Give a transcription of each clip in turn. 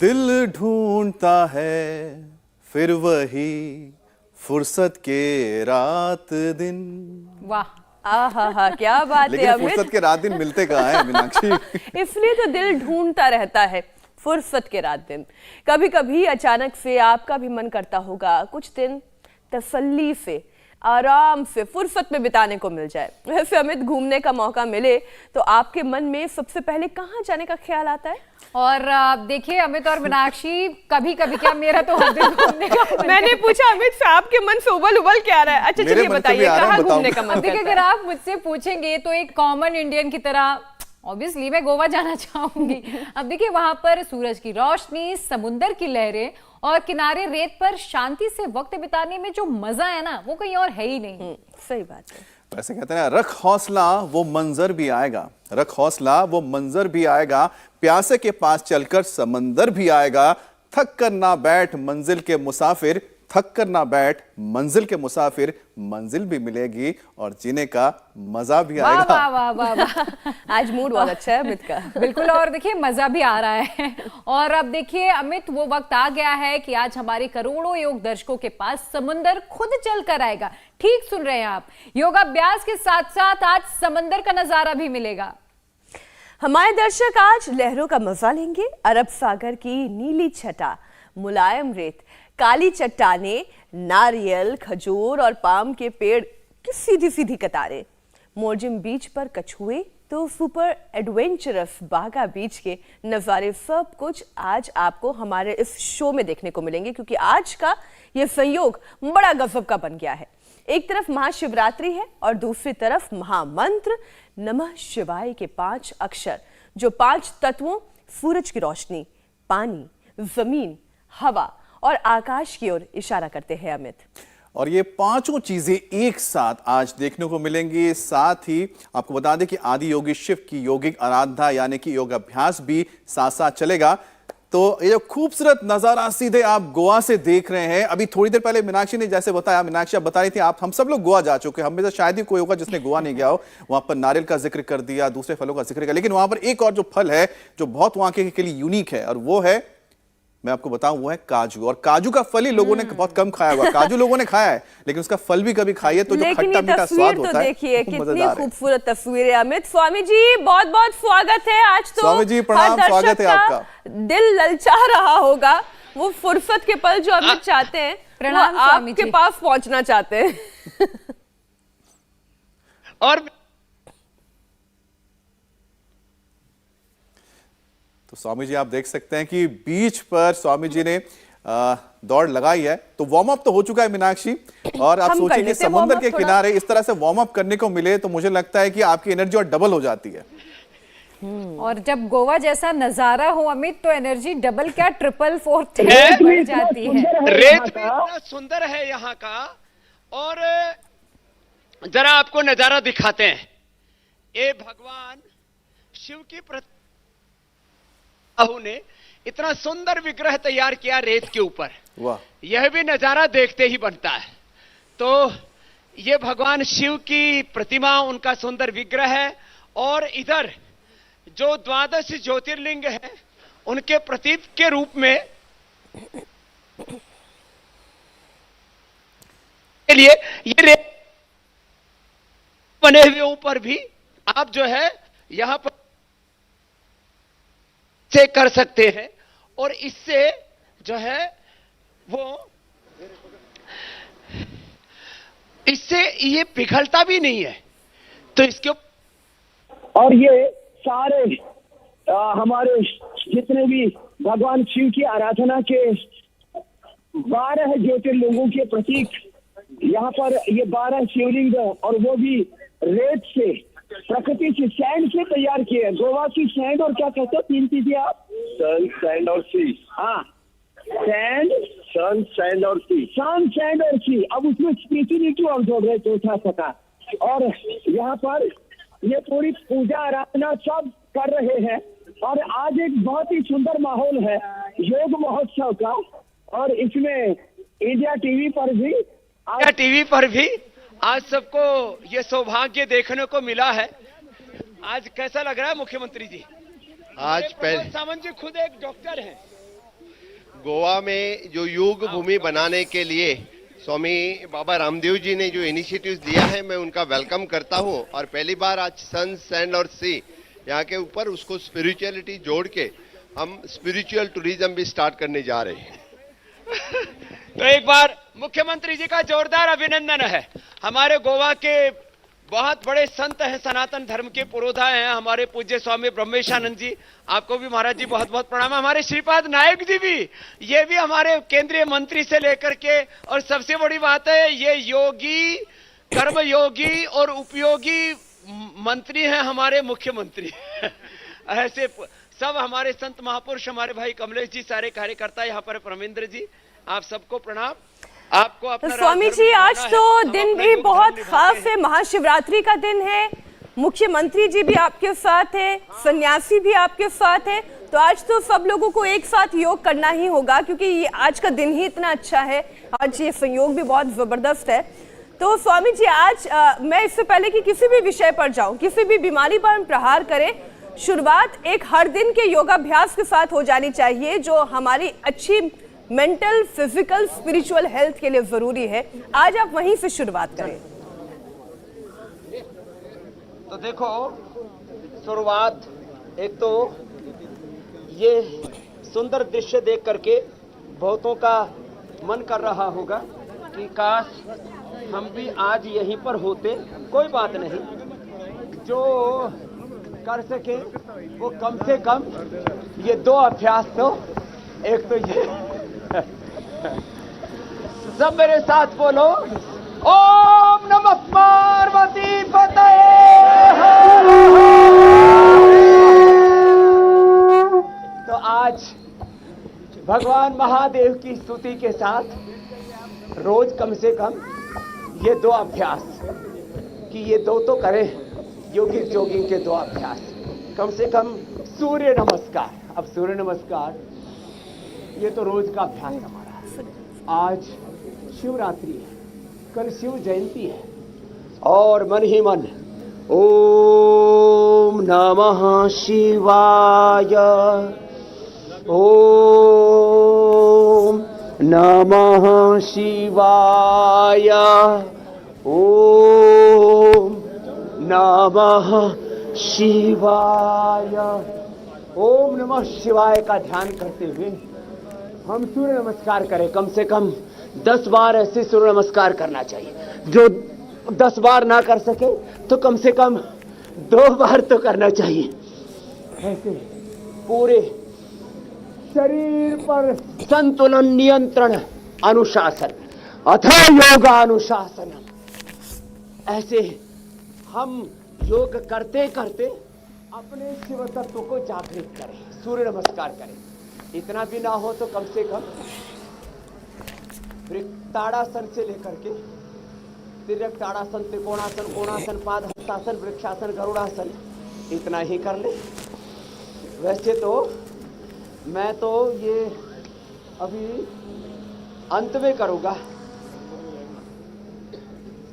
दिल ढूंढता है फिर वही फुर्सत के रात दिन। वाह आहा क्या बात है लेकिन अमित। फुर्सत के रात दिन मिलते कहाँ हैं मीनाक्षी? इसलिए तो दिल ढूंढता रहता है फुर्सत के रात दिन। कभी कभी अचानक से आपका भी मन करता होगा कुछ दिन तसल्ली से आराम से फुर्सत में बिताने को मिल जाए। वैसे अमित, घूमने का मौका मिले तो आपके मन में सबसे पहले कहाँ जाने का ख्याल आता है? और देखिए अमित और मीनाक्षी, कभी कभी क्या मेरा तो हर दिन घूमने का मैंने पूछा अमित से आपके मन से उबल उबल क्या आ रहा है? अच्छा चलिए बताइए कहाँ घूमने का मन? देखिए, अगर आप मुझसे पूछेंगे तो एक कॉमन इंडियन की तरह ऑब्वियसली मैं गोवा जाना चाहूंगी। अब देखिए, वहां पर सूरज की रोशनी, समुंदर की लहरें और किनारे रेत पर शांति से वक्त बिताने में जो मजा है ना, वो कहीं और है ही नहीं। सही बात है। वैसे कहते हैं रख हौसला वो मंजर भी आएगा, रख हौसला वो मंजर भी आएगा, प्यासे के पास चलकर समंदर भी आएगा, थक कर ना बैठ मंजिल के मुसाफिर, थक कर ना बैठ मंजिल के मुसाफिर, मंजिल भी मिलेगी और जीने का मजा भी आएगा। वाह वाह वाह वाह, आज मूड बहुत अच्छा है अमित का। बिल्कुल, और देखिए मजा भी आ रहा है। और अब देखिए अमित, वो वक्त आ गया है कि आज हमारे करोड़ों योग दर्शकों के पास समंदर खुद चल कर आएगा। ठीक सुन रहे हैं आप, योगाभ्यास के साथ साथ आज समंदर का नजारा भी मिलेगा। हमारे दर्शक आज लहरों का मजा लेंगे। अरब सागर की नीली छटा, मुलायम रेत, काली चट्टाने, नारियल, खजूर और पाम के पेड़ की सीधी सीधी कतारें, मोरजिम बीच पर कछुए तो सुपर एडवेंचरस बागा बीच के नज़ारे, सब कुछ आज आपको हमारे इस शो में देखने को मिलेंगे। क्योंकि आज का ये संयोग बड़ा गजब का बन गया है। एक तरफ महाशिवरात्रि है और दूसरी तरफ महामंत्र नमः शिवाय के 5 अक्षर, जो 5 तत्वों सूरज की रोशनी, पानी, जमीन, हवा और आकाश की ओर इशारा करते हैं अमित। और ये पांचों चीजें एक साथ आज देखने को मिलेंगी। साथ ही आपको बता दें कि आदि योगी शिव की योगिक आराधना यानी कि योगाभ्यास भी साथ साथ चलेगा। तो ये जो खूबसूरत नजारा सीधे आप गोवा से देख रहे हैं। अभी थोड़ी देर पहले मीनाक्षी ने जैसे बताया, मीनाक्षी आप बता रही थी, आप हम सब लोग गोवा जा चुके हैं, हम में से शायद ही कोई होगा जिसने गोवा नहीं गया हो। वहां पर नारियल का जिक्र कर दिया, दूसरे फलों का जिक्र किया, लेकिन वहां पर एक और जो फल है जो बहुत वहां के लिए यूनिक है, और वो है, मैं आपको बताऊं, वो है काजू। और काजू का फल ही लोगों ने बहुत कम खाया हुआ। काजू लोगों ने खाया है लेकिन उसका फल भी कभी खाइए तो जो खट्टा मीठा स्वाद होता है, देखिए कितनी खूबसूरत तस्वीरें। अमित, स्वामी जी बहुत बहुत स्वागत है। आज तो स्वामी जी प्रणाम, स्वागत है आपका। दिल ललचा रहा होगा, वो फुर्सत के पल जो अमित चाहते हैं, प्रणाम स्वामी जी, आपके पास पहुंचना चाहते हैं। और तो स्वामी जी आप देख सकते हैं कि बीच पर स्वामी जी ने दौड़ लगाई है। तो वार्म अप तो हो चुका है मीनाक्षी, और आप सोचिए कि समुद्र के किनारे इस तरह से वार्म अप करने को मिले तो मुझे लगता है कि आपकी एनर्जी और डबल हो जाती है। और जब गोवा जैसा नजारा हो अमित, तो एनर्जी डबल क्या ट्रिपल फोर्थ बढ़ जाती है। रेत भी इतना सुंदर है यहाँ का। और जरा आपको नजारा दिखाते हैं। ये भगवान शिव की ने इतना सुंदर विग्रह तैयार किया रेत के ऊपर। वाह, यह भी नजारा देखते ही बनता है। तो ये भगवान शिव की प्रतिमा, उनका सुंदर विग्रह है। और इधर जो 12 ज्योतिर्लिंग है, उनके प्रतीक के रूप में के लिए ये रेत बने हुए ऊपर भी आप जो है यहां पर से कर सकते हैं। और इससे जो है वो, इससे ये पिघलता भी नहीं है। तो इसके और ये सारे हमारे जितने भी भगवान शिव की आराधना के 12 ज्योतिर्लिंगों के प्रतीक, यहाँ पर ये 12 शिवलिंग, और वो भी रेत से, प्रकृति से, सैंड से तैयार किए हैं। गोवा की सैंड, और क्या कहते हैं 3 चीजें आप? सन, सैंड और सी। हाँ, सैंड, सन, सैंड और सी। सन, सैंड और सी। अब उसमें स्पिरिचुअलिटी और जोड़ रहे चौथा सका। और यहाँ पर ये पूरी पूजा आराधना सब कर रहे हैं। और आज एक बहुत ही सुंदर माहौल है योग महोत्सव का। और इसमें इंडिया टीवी पर भी आज सबको ये सौभाग्य देखने को मिला है। आज कैसा लग रहा है मुख्यमंत्री जी? आज पहले सावंत जी खुद एक डॉक्टर हैं गोवा में जो योग भूमि बनाने के लिए स्वामी बाबा रामदेव जी ने जो इनिशिएटिव्स दिया है, मैं उनका वेलकम करता हूं। और पहली बार आज सन, सैंड और सी यहाँ के ऊपर उसको स्पिरिचुअलिटी जोड़ के हम स्पिरिचुअल टूरिज्म भी स्टार्ट करने जा रहे हैं। तो एक बार मुख्यमंत्री जी का जोरदार अभिनंदन है। हमारे गोवा के बहुत बड़े संत हैं, सनातन धर्म के पुरोधा हैं हमारे पूज्य स्वामी ब्रह्मेशानंद जी। आपको भी महाराज जी बहुत बहुत प्रणाम। हमारे श्रीपाद नायक जी भी, ये भी हमारे केंद्रीय मंत्री से लेकर के, और सबसे बड़ी बात है ये योगी, कर्मयोगी और उपयोगी मंत्री हैं हमारे मुख्यमंत्री। ऐसे सब हमारे संत महापुरुष, हमारे भाई कमलेश जी, सारे कार्यकर्ता यहाँ पर, परमेंद्र जी, आप सबको प्रणाम। आपको अपना स्वामी जी, आज तो दिन भी बहुत खास है, महाशिवरात्रि का दिन है, मुख्यमंत्री जी भी आपके साथ है, सन्यासी भी आपके साथ है, तो आज तो सब लोगों को एक साथ योग करना ही होगा, क्योंकि ये आज का दिन ही इतना अच्छा है, आज ये संयोग भी बहुत जबरदस्त है। तो स्वामी जी, आज मैं इससे पहले कि किसी भी विषय पर जाऊं, किसी भी बीमारी पर हम प्रहार करें, शुरुआत एक हर दिन के योगाभ्यास के साथ हो जानी चाहिए, जो हमारी अच्छी मेंटल, फिजिकल, स्पिरिचुअल हेल्थ के लिए जरूरी है। आज आप वहीं से शुरुआत करें। तो देखो, शुरुआत एक तो ये सुंदर दृश्य देख करके बहुतों का मन कर रहा होगा कि काश हम भी आज यहीं पर होते। कोई बात नहीं, जो कर सके वो कम से कम ये दो अभ्यास, तो एक तो ये सब मेरे साथ बोलो, ओम नमः पार्वती पतये। तो आज भगवान महादेव की स्तुति के साथ रोज कम से कम ये दो अभ्यास, कि ये दो तो करें, योगिक जोगिंग के दो अभ्यास, कम से कम सूर्य नमस्कार। अब सूर्य नमस्कार ये तो रोज का अभ्यास हमारा। आज शिवरात्रि है, कल शिव जयंती है, और मन ही मन ओम नमः शिवाय, ओम नमः शिवाय, ओम नमः शिवाय, ओम नमः शिवाय का ध्यान करते हुए हम सूर्य नमस्कार करें। कम से कम 10 बार ऐसे सूर्य नमस्कार करना चाहिए। जो 10 बार ना कर सके तो कम से कम 2 बार तो करना चाहिए। ऐसे पूरे शरीर पर संतुलन, नियंत्रण, अनुशासन, अथवा योगानुशासन। ऐसे हम योग करते करते अपने शिव तत्व को जागृत करें, सूर्य नमस्कार करें। इतना भी ना हो तो कम से कम ताड़ासन से लेकर के तिर्यक ताड़ासन, त्रिकोणासन, कोणासन, पाद हस्तासन, वृक्षासन, गरुड़ासन, इतना ही कर ले। वैसे तो मैं तो ये अभी अंत में करूंगा।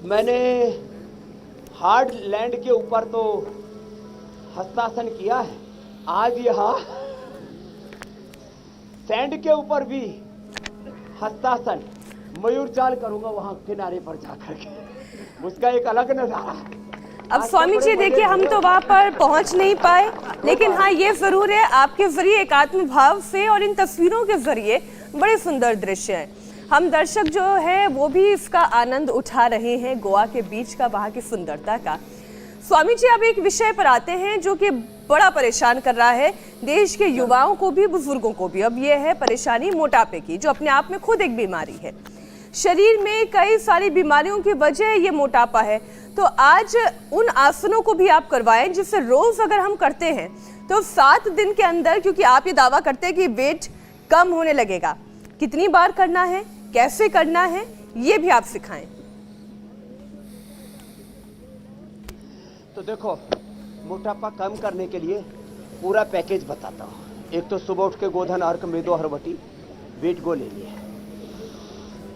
मैंने हार्ड लैंड के ऊपर तो हस्तासन किया है, आज यहाँ सैंड के ऊपर भी हस्तासन, मयूर चाल करूंगा वहां किनारे पर जाकर के, उसका एक अलग नजारा। अब स्वामी जी देखिए, हम तो वहां पर पहुंच नहीं पाए, लेकिन हाँ ये जरूर है, आपके जरिए एक आत्मभाव से और इन तस्वीरों के जरिए बड़े सुंदर दृश्य हैं। हम दर्शक जो है वो भी इसका आनंद उठा रहे हैं, गोवा के बीच का, वहां की सुंदरता का। स्वामी जी, अब एक विषय पर आते हैं जो कि बड़ा परेशान कर रहा है देश के युवाओं को भी, बुजुर्गों को भी। अब यह है परेशानी मोटापे की, जो अपने आप में खुद एक बीमारी है। शरीर में कई सारी बीमारियों की वजह ये मोटापा है। तो आज उन आसनों को भी आप करवाएं जिससे रोज अगर हम करते हैं तो 7 दिन के अंदर, क्योंकि आप ये दावा करते हैं कि वेट कम होने लगेगा, कितनी बार करना है, कैसे करना है, ये भी आप सिखाएं। तो देखो, मोटापा कम करने के लिए पूरा पैकेज बताता हूँ। एक तो सुबह उठ के गोधन, अर्क, मेदो, हरवटी, वेट गो ले लिए,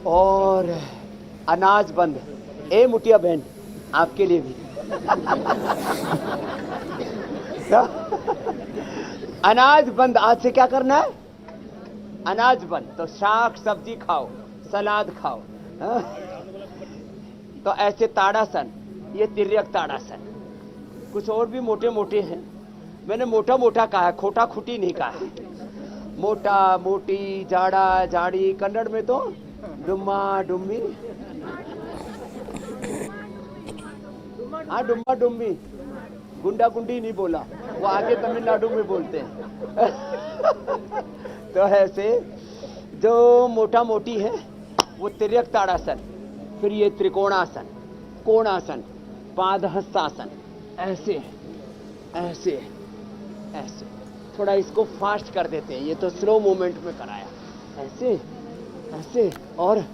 और अनाज बंद। ए मुटिया बहन, आपके लिए भी अनाज बंद। आज से क्या करना है? अनाज बंद, तो शाक सब्जी खाओ, सलाद खाओ। हाँ? तो ऐसे ताड़ासन, ये तिर्यक ताड़ासन। कुछ और भी मोटे मोटे हैं, मैंने मोटा मोटा कहा है, खोटा खुटी नहीं कहा है। मोटा मोटी, जाड़ा जाड़ी, कन्नड़ में तो डुम्मा डुम्मी। हाँ, डुम्मा डुम्मी, गुंडा गुंडी नहीं बोला, वो आगे तमिलनाडु में बोलते हैं। तो ऐसे जो मोटा मोटी है वो तिर्यक ताड़ासन, फिर ये त्रिकोणासन, कोणासन, पादहस्तासन, ऐसे ऐसे ऐसे। थोड़ा इसको फास्ट कर देते हैं, ये तो स्लो मूवमेंट में कराया, ऐसे ऐसे। और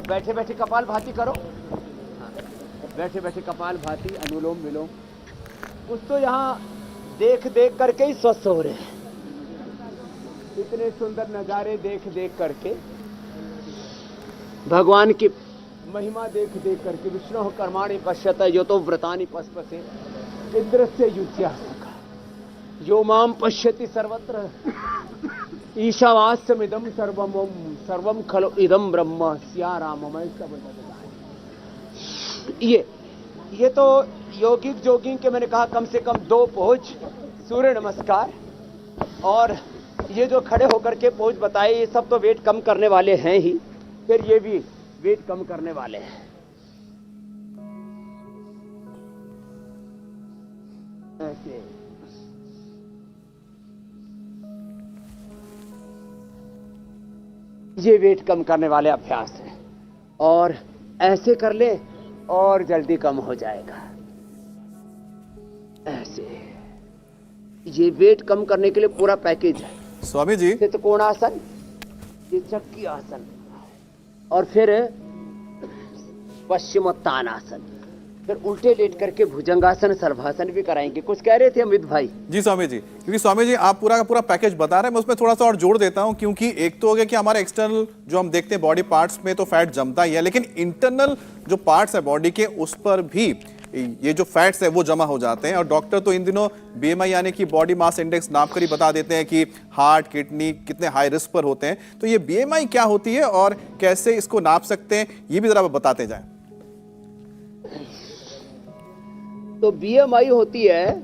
बैठे बैठे कपाल भाती करो। हाँ, बैठे बैठे कपाल भाती, अनुलोम विलोम। कुछ तो यहाँ देख देख करके ही स्वस्थ हो रहे हैं, इतने सुंदर नजारे देख देख करके, भगवान की महिमा देख देख करके। विष्णु कर्माणि पश्यत यो तो व्रतानि पस्पसे इंद्रस्य युज्यासका यो माम पश्यति सर्वत्र ईशावास्यमिदं सर्वम खलु इदं ब्रह्म सिया राममय सब जगत। ये तो योगिक जोगिंग के मैंने कहा कम से कम 2 पोज, सूर्य नमस्कार, और ये जो खड़े होकर के पोज बताए, ये सब तो वेट कम करने वाले हैं ही, फिर ये भी वेट कम करने वाले हैं। ऐसे ये वेट कम करने वाले अभ्यास हैं, और ऐसे कर ले और जल्दी कम हो जाएगा। ऐसे ये वेट कम करने के लिए पूरा पैकेज है। स्वामी जी, त्रिकोणासन, ये चक्की आसन, और फिर पश्चिमोत्तानासन, फिर उल्टे लेट करके भुजंगासन, सर्वासन भी कराएंगे। कुछ कह रहे थे अमित भाई? जी स्वामी जी, क्योंकि स्वामी जी आप पूरा का पूरा पैकेज बता रहे हैं, मैं उसमें थोड़ा सा और जोड़ देता हूं, क्योंकि एक तो हो गया कि हमारे एक्सटर्नल जो हम देखते हैं बॉडी पार्ट्स में तो फैट जमता ही है, लेकिन इंटरनल जो पार्ट्स है बॉडी के, उस पर भी ये जो फैट्स है वो जमा हो जाते हैं। और डॉक्टर तो इन दिनों बीएमआई यानी कि बॉडी मास इंडेक्स नाप कर ही बता देते हैं कि हार्ट, किडनी कितने हाई रिस्क पर होते हैं। तो ये बीएमआई क्या होती है और कैसे इसको नाप सकते हैं, ये भी जरा बताते जाएं। तो बीएमआई होती है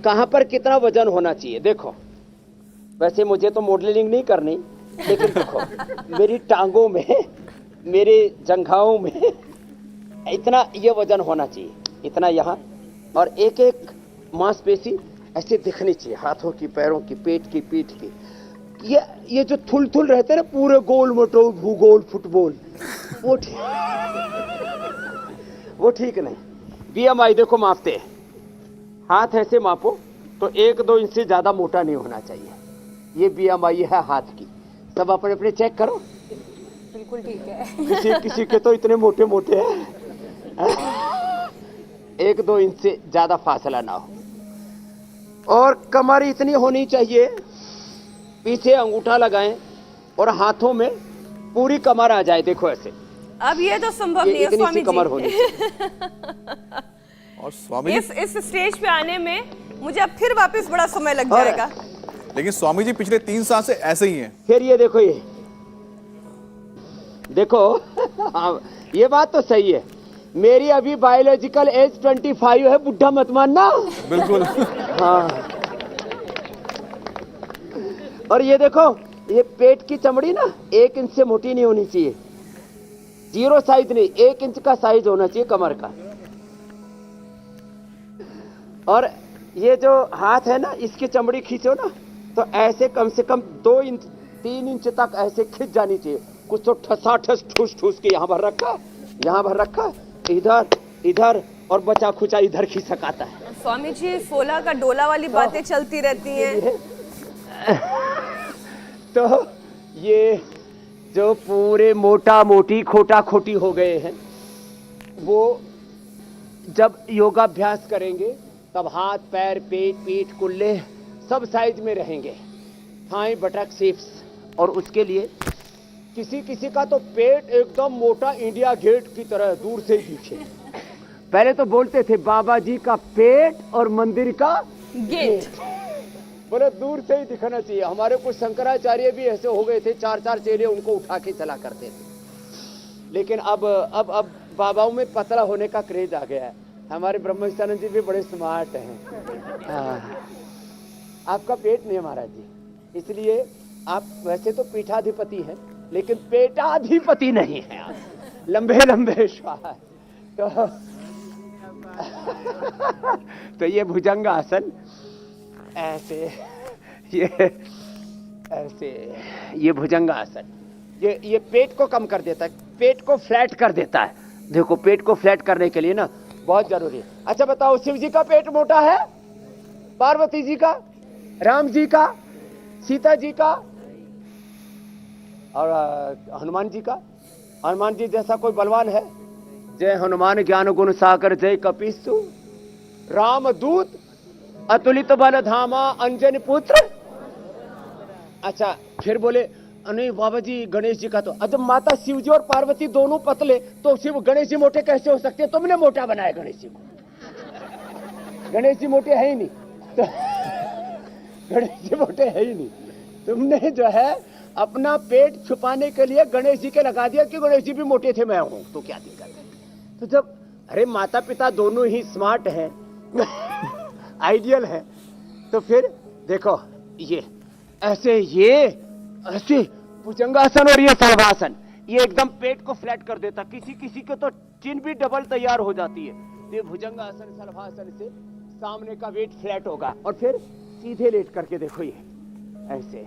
कहां पर कितना वजन होना चाहिए। देखो, वैसे मुझे तो मॉडलिंग नहीं करनी, लेकिन देखो मेरी टांगों में, मेरे जंघाओं में इतना ये वजन होना चाहिए, इतना यहाँ, और एक एक मांसपेशी ऐसे दिखनी चाहिए, हाथों की, पैरों की, पेट की, पीठ की। ये जो थुल थुल रहते हैं ना, पूरे गोल मटोल भूगोल फुटबॉल, वो ठीक नहीं। बीएमआई देखो मापते हैं, हाथ ऐसे मापो तो 1-2 इंच से ज्यादा मोटा नहीं होना चाहिए। ये बीएमआई है हाथ की। सब अपने अपने चेक करो। बिल्कुल ठीक है। किसी के तो इतने मोटे मोटे हैं, 1-2 इंच से ज्यादा फासला ना हो। और कमर इतनी होनी चाहिए, पीछे अंगूठा लगाएं और हाथों में पूरी कमर आ जाए। देखो ऐसे। अब ये तो संभव नहीं है इतनी स्वामी सी कमर जी। होनी चाहिए। और स्वामी जी, इस स्टेज पे आने में मुझे अब फिर वापस बड़ा समय लग जाएगा। लेकिन स्वामी जी पिछले 3 साल से ऐसे ही हैं। फिर ये देखो, ये देखो हाँ, ये बात तो सही है। मेरी अभी बायोलॉजिकल एज 25 है, बुढ़ा मत मानना। बिल्कुल। हाँ। और ये देखो, ये पेट की चमड़ी ना 1 इंच से मोटी नहीं होनी चाहिए, 0 साइज नहीं, 1 इंच का साइज होना चाहिए कमर का। और ये जो हाथ है ना, इसकी चमड़ी खींचो ना तो ऐसे कम से कम 2 इंच 3 इंच तक ऐसे खिंच जानी चाहिए। कुछ तो ठसाठस ठूस ठूस के यहाँ भर रखा, यहाँ भर रखा, इधर इधर, और बचा खुचा इधर खिसकाता है। स्वामी जी, 16 का डोला वाली बातें चलती रहती हैं। तो ये जो पूरे मोटा मोटी खोटा खोटी हो गए हैं, वो जब योगाभ्यास करेंगे तब हाथ, पैर, पेट, पीठ, कुल्ले सब साइज में रहेंगे, थाई, बटक, सिप्स। और उसके लिए किसी किसी का तो पेट एकदम मोटा इंडिया गेट की तरह दूर से ही दिखे, पहले तो बोलते थे बाबा जी का पेट और मंदिर का गेट। बोले दूर से ही दिखना चाहिए। हमारे कुछ शंकराचार्य भी ऐसे हो गए थे, 4-4 चेले उनको उठा के चला करते थे। लेकिन अब बाबाओं में पतला होने का क्रेज आ गया है। हमारे ब्रह्मचानंद जी भी बड़े स्मार्ट हैं। आपका पेट नहीं है महाराज जी, इसलिए आप वैसे तो पीठाधिपति हैं लेकिन पेटाधिपति नहीं है आप। लंबे लंबे श्वास। तो ये भुजंग आसन ऐसे, ये भुजंग आसन ये पेट को कम कर देता है, पेट को फ्लैट कर देता है। देखो पेट को फ्लैट करने के लिए ना बहुत जरूरी है। अच्छा बताओ, शिव जी का पेट मोटा है, पार्वती जी का, राम जी का, सीता जी का और हनुमान जी का? हनुमान जी जैसा कोई बलवान है? जय हनुमान ज्ञान गुण सागर जय कपीसु, राम दूत अतुलित बल धामा अंजन पुत्र। अच्छा फिर बोले नहीं बाबा जी गणेश जी का तो, जब माता शिव जी और पार्वती दोनों पतले तो शिव गणेश जी मोटे कैसे हो सकते हैं? तुमने मोटा बनाया गणेश जी को। गणेश जी मोटे है ही नहीं तो गणेश जी मोटे है ही नहीं। तुमने जो है अपना पेट छुपाने के लिए गणेश जी के लगा दिया कि गणेश जी भी मोटे थे मैं हूं, तो क्या दिक्कत है? तो जब अरे माता पिता दोनों ही स्मार्ट हैं आइडियल है, तो फिर देखो ये ऐसे भुजंगासन और ये सर्वासन, ये एकदम पेट को फ्लैट कर देता। किसी किसी के तो चिन भी डबल तैयार हो जाती है। ये भुजंगासन सर्वासन से सामने का वेट फ्लैट होगा और फिर सीधे लेट करके देखो ये ऐसे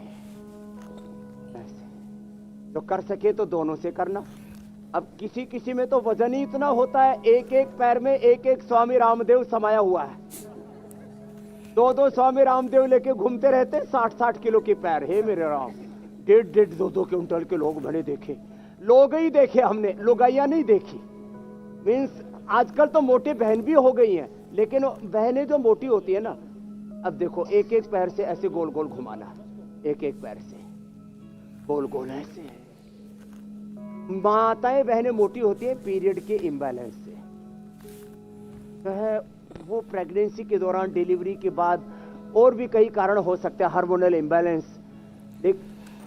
तो कर सके तो दोनों से करना। अब किसी किसी में तो वजन ही इतना होता है, एक एक पैर में एक एक स्वामी रामदेव समाया हुआ है। 2-2 स्वामी रामदेव लेके घूमते रहते, 60-60 किलो के पैर। हे मेरे राम, 1.5 2 क्विंटल के लोग मैंने देखे। लोग ही देखे हमने, लुगाइया नहीं देखी। मीन्स आजकल तो मोटी बहन भी हो गई हैं, लेकिन बहनें जो मोटी होती है ना, अब देखो एक एक पैर से ऐसे गोल गोल घुमाना, एक एक पैर से गोल गोल ऐसे। माताएं बहनें मोटी होती है पीरियड के इम्बैलेंस से, तो है वो प्रेगनेंसी के दौरान, डिलीवरी के बाद, और भी कई कारण हो सकते हैं, हार्मोनल इम्बैलेंस।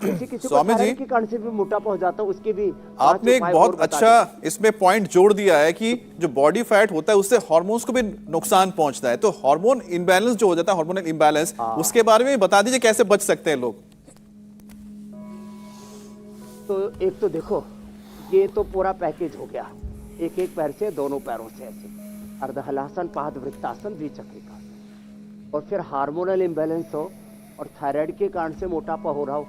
किसी को थायराइड के कारण से भी मोटापा हो जाता है, उसके भी आपने एक बहुत अच्छा इसमें पॉइंट जोड़ दिया है कि जो बॉडी फैट होता है उससे हार्मोन्स को भी नुकसान पहुंचता है। तो हार्मोन इम्बैलेंस जो हो जाता है, हार्मोनल इम्बैलेंस, उसके बारे में बता दीजिए कैसे बच सकते हैं लोग। तो एक तो देखो ये तो पूरा पैकेज हो गया, एक एक पैर से, दोनों पैरों से ऐसे अर्धहलासन, पादवृत्तासन, द्विचक्रिकासन। और फिर हार्मोनल इम्बैलेंस हो और थायराइड के कारण से मोटापा हो रहा हो।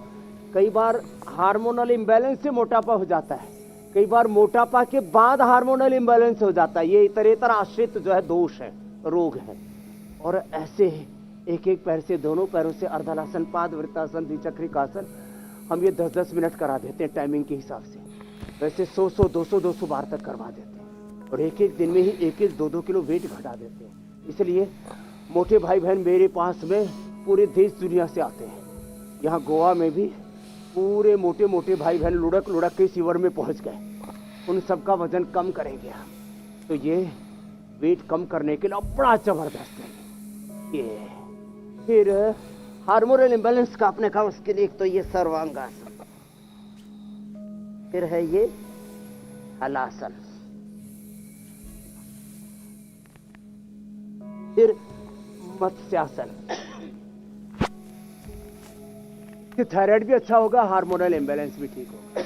कई बार हार्मोनल इम्बैलेंस से मोटापा हो जाता है, कई बार मोटापा के बाद हार्मोनल इम्बैलेंस हो जाता है। ये इतरेतर आश्रित जो है दोष है, रोग है। और ऐसे एक एक पैर से, दोनों पैरों से अर्धहलासन, पादवृत्तासन, द्विचक्रिकासन हम ये 10-10 मिनट करा देते हैं टाइमिंग के हिसाब से। वैसे 100-100, 200-200 बार तक करवा देते हैं और एक एक दिन में ही 1-1, 2-2 किलो वेट घटा देते हैं। इसलिए मोटे भाई बहन मेरे पास में पूरे देश दुनिया से आते हैं। यहाँ गोवा में भी पूरे मोटे मोटे भाई बहन लुढ़क लुढ़क के शिविर में पहुँच गए। उन सबका वजन कम करेंगे हम, तो ये वेट कम करने के लिए बड़ा जबरदस्त है ये। फिर हार्मोनल इम्बैलेंस का आपने कहा, उसके लिए एक तो ये सर्वांगासन, फिर है ये हलासन, फिर मत्स्यासन। थायराइड भी अच्छा होगा, हार्मोनल इम्बैलेंस भी ठीक होगा,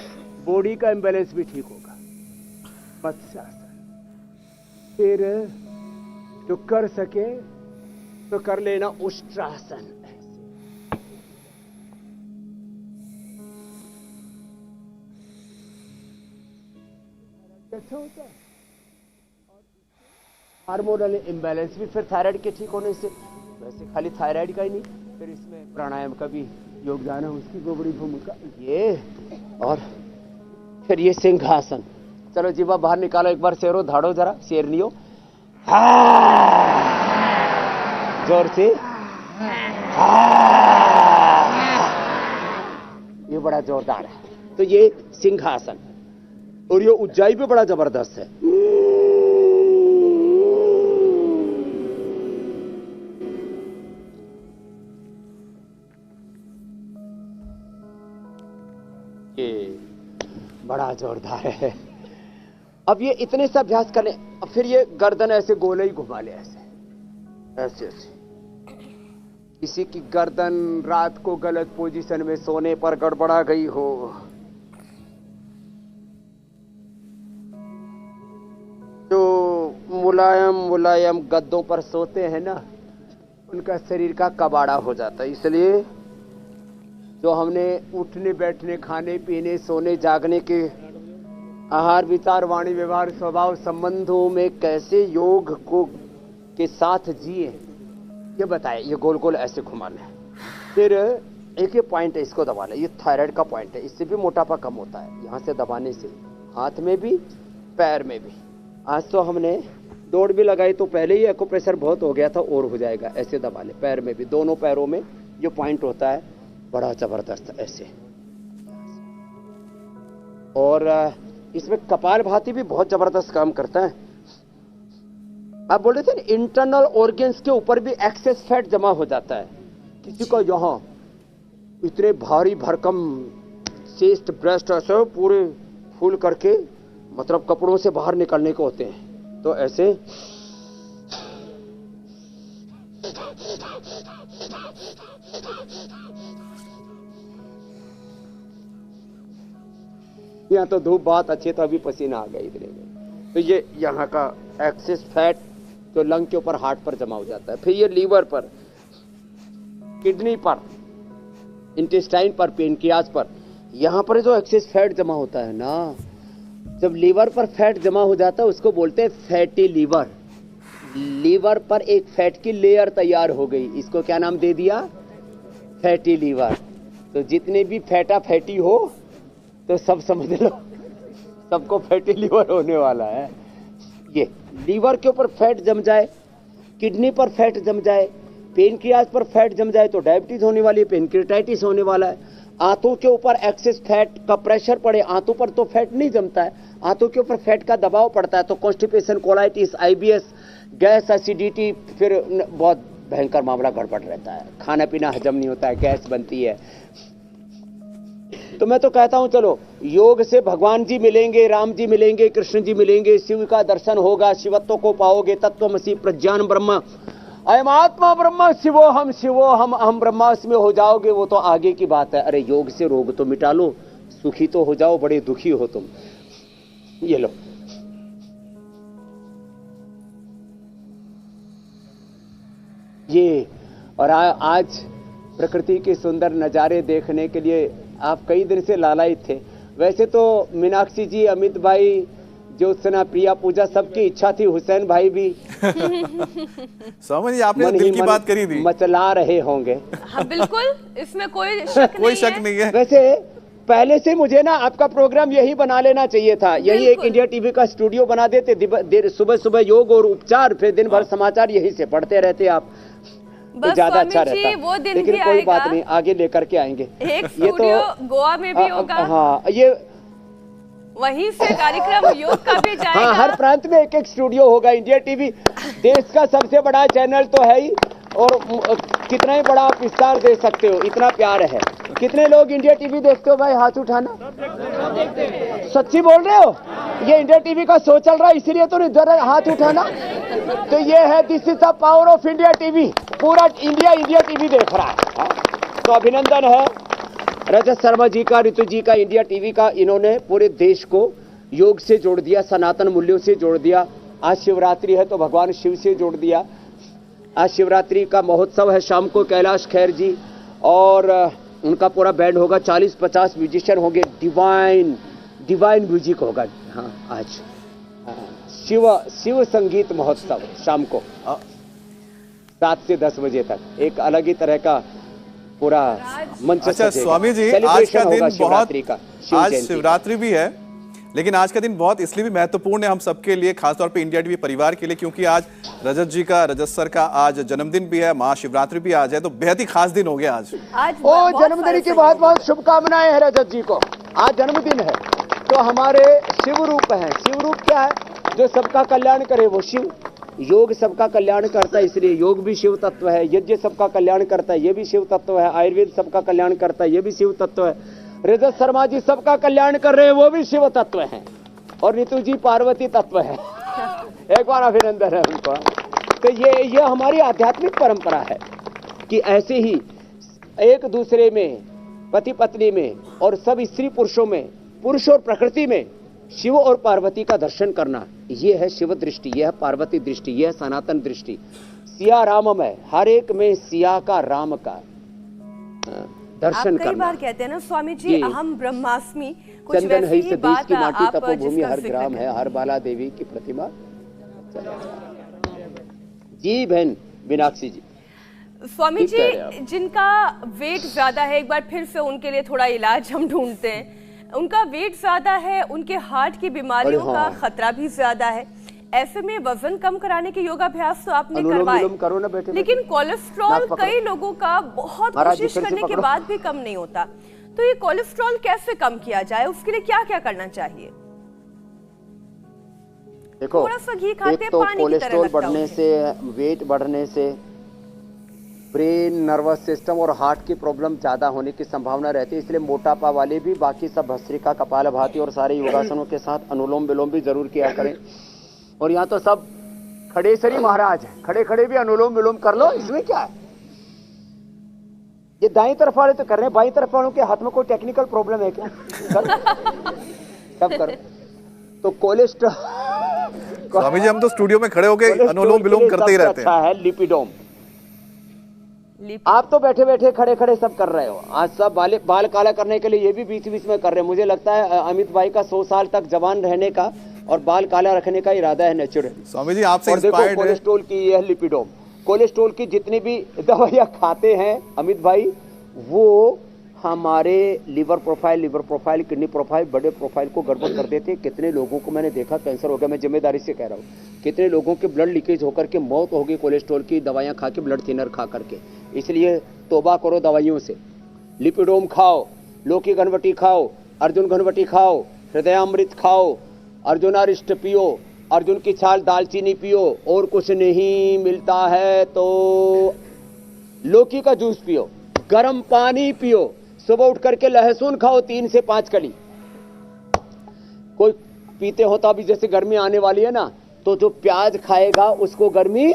बॉडी का इम्बैलेंस भी ठीक होगा। मत्स्यासन। फिर जो कर सके तो कर लेना उष्ट्रासन। अच्छा होता है। हार्मोनल इम्बैलेंस भी फिर थायराइड के ठीक होने से, वैसे खाली थायराइड का ही नहीं, फिर इसमें प्राणायाम का भी योगदान है, उसकी को बड़ी भूमिका ये। और फिर ये सिंहासन। चलो जीवा बाहर निकालो, एक बार शेरो धाड़ो जरा, शेरनियो जोर से। ये बड़ा जोरदार है। तो ये सिंहासन, और ये ऊंचाई भी बड़ा जबरदस्त है। ये बड़ा जोरदार है। अब ये इतने से अभ्यास करने, अब फिर ये गर्दन ऐसे गोले ही घुमा ले, ऐसे ऐसे ऐसे। किसी की गर्दन रात को गलत पोजीशन में सोने पर गड़बड़ा गई हो, जो मुलायम मुलायम गद्दों पर सोते हैं ना, उनका शरीर का कबाड़ा हो जाता है। इसलिए जो हमने उठने बैठने खाने पीने सोने जागने के आहार विचार वाणी व्यवहार स्वभाव संबंधों में कैसे योग को के साथ जिए, ये बताए। ये गोल गोल ऐसे घुमाना है। फिर एक ये पॉइंट है, इसको दबाना है। ये थायराइड का पॉइंट है, इससे भी मोटापा कम होता है यहाँ से दबाने से, हाथ में भी पैर में भी। आज तो हमने दौड़ भी लगाई तो पहले ही एक्यूप्रेशर बहुत हो गया था, और हो जाएगा। ऐसे दबा ले, पैर में भी, दोनों पैरों में जो पॉइंट होता है बड़ा जबरदस्त ऐसे। और इसमें कपालभाति भी बहुत जबरदस्त काम करता है। आप बोल रहे थे इंटरनल ऑर्गन्स के ऊपर भी एक्सेस फैट जमा हो जाता है। किसी का यहाँ इतने भारी भरकम चेस्ट ब्रेस्ट ऐसे पूरे फुल करके, मतलब कपड़ों से बाहर निकलने को होते हैं, तो ऐसे यहाँ तो धूप बहुत अच्छी, तो अभी पसीना आ गया इतने में। तो ये यहाँ का एक्सेस फैट तो लंग के ऊपर, हार्ट पर जमा हो जाता है। फिर ये लीवर पर, किडनी पर, इंटेस्टाइन पर, पेनक्रियाज पर, यहाँ पर जो एक्सेस फैट जमा होता है ना, जब लीवर पर फैट जमा हो जाता है उसको बोलते हैं फैटी लीवर। लीवर पर एक फैट की लेयर तैयार हो गई, इसको क्या नाम दे दिया? Fatty liver. तो जितने भी फैटा फैटी हो तो सब समझ लो सबको फैटी लीवर होने वाला है। ये लीवर के ऊपर फैट जम जाए, किडनी पर फैट जम जाए, पेनक्रियाज पर फैट जम जाए तो डायबिटीज होने वाली है, पेनक्रियाटाइटिस होने वाला है। आंतों के ऊपर एक्सेस फैट का प्रेशर पड़े, आंतों पर तो फैट नहीं जमता है, आंतों के ऊपर फैट का दबाव पड़ता है तो constipation, colitis, IBS, gas, acidity, फिर बहुत भयंकर मामला गड़बड़ रहता है। खाना पीना हजम नहीं होता है, गैस बनती है। तो मैं तो कहता हूं चलो योग से भगवान जी मिलेंगे, राम जी मिलेंगे, कृष्ण जी मिलेंगे, शिव का दर्शन होगा, शिवत्व को पाओगे, तत्वमसि प्रज्ञान ब्रह्म, अयम आत्मा ब्रह्म शिवो हम ब्रह्मास्मि हो जाओगे, वो तो आगे की बात है। अरे योग से रोग तो मिटा लो, सुखी तो हो जाओ, बड़े दुखी हो तुम। ये लो, ये और आज प्रकृति के सुंदर नजारे देखने के लिए आप कई दिन से लालायित थे। वैसे तो मीनाक्षी जी, अमित भाई, ज्योत्सना, प्रिया, पूजा, सबकी इच्छा थी, हुसैन भाई भी स्वामी जी आपने दिल की बात करी थी, मचला रहे होंगे। हाँ बिल्कुल, इसमें कोई शक नहीं है। वैसे पहले से मुझे ना आपका प्रोग्राम यही बना लेना चाहिए था, यही एक इंडिया टीवी का स्टूडियो बना देते, सुबह सुबह योग और उपचार, फिर दिन भर समाचार यही से पढ़ते रहते आप, तो ज्यादा अच्छा रहता। वो दिन लेकिन भी कोई आएगा, बात नहीं, आगे लेकर के आएंगे। एक स्टूडियो गोवा में भी होगा। हाँ, ये वहीं से कार्यक्रम योग का भी जाएगा। हाँ, हर प्रांत में एक एक स्टूडियो होगा। इंडिया टीवी देश का सबसे बड़ा चैनल तो है ही, और कितना ही बड़ा आप विस्तार दे सकते हो, इतना प्यार है। कितने लोग इंडिया टीवी देखते हो भाई, हाथ उठाना। सच्ची बोल रहे हो? ये इंडिया टीवी का शो चल रहा है इसीलिए तो नहीं, जरा हाथ उठाना। तो ये है, this is the power of India TV. पूरा इंडिया टीवी देख रहा है, तो अभिनंदन है रजत शर्मा जी का, ऋतु जी का, इंडिया टीवी का। इन्होंने पूरे देश को योग से जोड़ दिया, सनातन मूल्यों से जोड़ दिया। आज शिवरात्रि है तो भगवान शिव से जोड़ दिया। आज शिवरात्रि का महोत्सव है, शाम को कैलाश खेर जी और उनका पूरा बैंड होगा, 40-50 म्यूजिशियन होंगे, डिवाइन म्यूजिक होगा। हाँ, आज शिव संगीत महोत्सव शाम को 7 से 10 बजे तक, एक अलग ही तरह का पूरा मंच। अच्छा स्वामी जी, आज का दिन बहुत, आज शिवरात्रि भी है, लेकिन आज का दिन बहुत इसलिए भी महत्वपूर्ण है हम सबके लिए, खासतौर पे इंडिया टीवी परिवार के लिए, क्योंकि आज रजत जी का, रजत सर का आज जन्मदिन भी है, महाशिवरात्रि भी आज है, तो बेहद ही खास दिन हो गया आज। ओ, जन्मदिन की बहुत बहुत शुभकामनाएं हैं रजत जी को। आज जन्मदिन है तो हमारे शिव रूप है। शिव रूप क्या है? जो सबका कल्याण करे वो शिव। योग सबका कल्याण करता है, इसलिए योग भी शिव तत्व है। यज्ञ सबका कल्याण करता है, ये भी शिव तत्व है। आयुर्वेद सबका कल्याण करता है, ये भी शिव तत्व है। रजत शर्मा जी सबका कल्याण कर रहे हैं, वो भी शिव तत्व हैं, और नीतू जी पार्वती तत्व है। एक बार अभिनंदन है उनको। तो ये हमारी आध्यात्मिक परंपरा है कि ऐसे ही एक दूसरे में, पति पत्नी में और सब स्त्री पुरुषों में, पुरुष और प्रकृति में शिव और पार्वती का दर्शन करना, ये है शिव दृष्टि, यह है पार्वती दृष्टि, यह है सनातन दृष्टि। सिया रामम है, हर एक में सिया का, राम का दर्शन आप कई करना। बार कहते हैं ना स्वामी जी, अहम ब्रह्मास्मि, कुछ चंदन वैसी है ही से देश बात की माटी, आप तपोभूमि जिसका हर जिक्र ग्राम कर- है, हर बाला देवी की प्रतिमा। जी बहन मीनाक्षी जी, स्वामी ठीक जी, कह रहे हैं आप। जिनका वेट ज्यादा है, एक बार फिर से उनके लिए थोड़ा इलाज हम ढूंढते हैं। उनका वेट ज्यादा है, उनके हार्ट की बीमारियों अरे का हाँ। खतरा भी ज्यादा है। ऐसे में वजन कम कराने के योगाभ्यास तो आपने अनुलोम करवाए, विलोम करो ना बेटे, लेकिन बेटे। कोलेस्ट्रॉल नाक पकड़ो। कई लोगों का बहुत महाराज जी कोशिश फिर से करने के पकड़ो। बाद भी कम नहीं होता। तो ये कोलेस्ट्रॉल कैसे कम किया जाए, उसके लिए क्या क्या करना चाहिए? देखो, थोड़ा सा घी खाते एक तो पानी की तरह कोलेस्ट्रॉल लगता बढ़ने उन्हें। से, वेट बढ़ने से ब्रेन, नर्वस सिस्टम और हार्ट की प्रॉब्लम ज्यादा होने की संभावना रहती है। इसलिए मोटापा वाले भी बाकी सब भस्त्रिका, कपालभाति और सारे योगासनों के साथ अनुलोम विलोम भी जरूर किया करें। और यहाँ तो सब खड़ेसरी महाराज है, खड़े खड़े भी अनुलोम विलोम कर लो, इसमें क्या है। ये दाईं तरफ वाले तो कर रहे हैं, बाईं तरफ वालों के हाथ में कोई टेक्निकल प्रॉब्लम है क्या? सब करो। तो कोलेस्ट्रॉल, स्वामी जी हम तो स्टूडियो में खड़े होके अनुलोम विलोम करते ही रहते हैं। अच्छा है लिपिडोम। आप तो बैठे बैठे खड़े खड़े सब कर रहे हो। आज सब बाल काला करने के लिए ये भी बीच बीच में कर रहे हैं। मुझे लगता है अमित भाई का 100 साल तक जवान रहने का और बाल काला रखने का इरादा है नेचुरल। स्वामी जी आपसे और देखो इंस्पायर्ड है। कोलेस्ट्रॉल की यह लिपिडोम, कोलेस्ट्रॉल की जितनी भी दवाइयाँ खाते हैं अमित भाई, वो हमारे लिवर प्रोफाइल, किडनी प्रोफाइल, बड़े प्रोफाइल को गड़बड़ कर देते हैं। कितने लोगों को मैंने देखा कैंसर हो गया, मैं जिम्मेदारी से कह रहा हूँ। कितने लोगों के ब्लड लीकेज होकर के मौत हो गई कोलेस्ट्रॉल की दवाइयाँ खा के, ब्लड थिनर खा करके। इसलिए तौबा करो दवाइयों से। लिपिडोम खाओ, लौकी घनवटी खाओ, अर्जुन घनवटी खाओ, हृदयामृत खाओ, अर्जुनारिष्ट पियो, अर्जुन की छाल दालचीनी पियो, और कुछ नहीं मिलता है तो लौकी का जूस पियो, गर्म पानी पियो, सुबह उठ करके लहसुन खाओ 3 से 5 कली। कोई पीते हो तो अभी जैसे गर्मी आने वाली है ना, तो जो प्याज खाएगा उसको गर्मी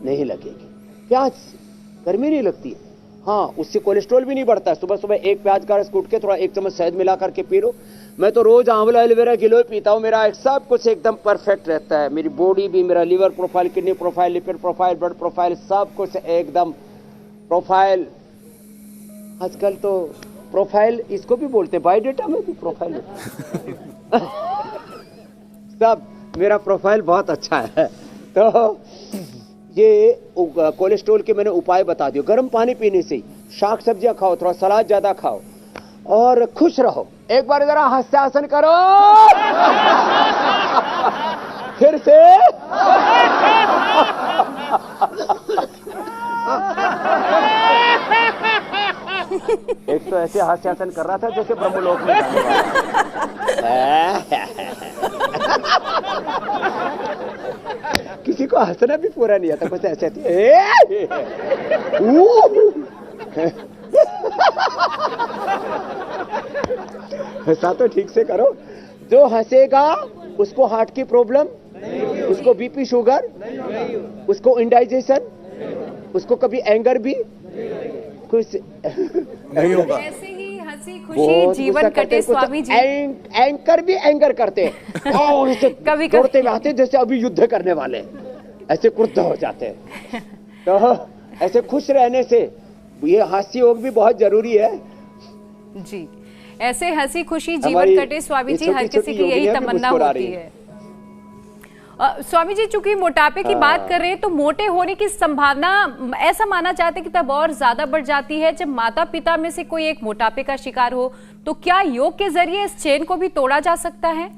नहीं लगेगी। प्याज गर्मी नहीं लगती है, हाँ, उससे कोलेस्ट्रॉल भी नहीं बढ़ता। सुबह सुबह एक प्याज का रस कूट के थोड़ा 1 चम्मच शहद मिला करके पी लो। मैं तो रोज आंवला एलोवेरा गिलोय पीता हूँ। मेरा सब कुछ एकदम परफेक्ट रहता है। मेरी बॉडी भी, मेरा liver profile, kidney profile, lipid profile, blood profile, सब कुछ एकदम प्रोफाइल। आजकल तो प्रोफाइल इसको भी बोलते हैं, बायोडेटा में भी प्रोफाइल सब मेरा प्रोफाइल बहुत अच्छा है। तो ये कोलेस्ट्रॉल के मैंने उपाय बता दिए। गर्म पानी पीने से, शाक सब्जियां खाओ, थोड़ा सलाद ज्यादा खाओ और खुश रहो। एक बार जरा हास्यासन करो फिर से एक तो ऐसे हास्यासन कर रहा था जैसे ब्रह्मलोक में जाने वाला। किसी को हंसना भी पूरा नहीं आता, कुछ ऐसे हंसा तो ठीक से करो। जो हंसेगा उसको हार्ट की प्रॉब्लम, उसको बीपी शुगर, उसको इंडाइजेशन, उसको कभी एंगर भी कुछ नहीं होगा। ऐसे ही हंसी खुशी जीवन कटे स्वामी जी। एंकर भी एंगर करते हैं और ऐसे कभी दौड़ते हुए आते हैं जैसे अभी युद्ध करने वाले हैं, ऐसे क्रुद्ध हो जाते हैं। तो ऐसे खुश रहने से ये हास्य योग भी बहुत जरूरी है जी। ऐसे हंसी खुशी जीवन हमारी कटे स्वामी जी, ये हर छोटी किसी की छोटी यही योगिनियां भी तमन्ना मुस्कुरा होती रही है। स्वामी जी, चूंकि मोटापे की बात कर रहे हैं तो मोटे होने की संभावना ऐसा माना जाता है कि तब और ज्यादा बढ़ जाती है जब माता पिता में से कोई एक मोटापे का शिकार हो। तो क्या योग के जरिए इस चेन को भी तोड़ा जा सकता है?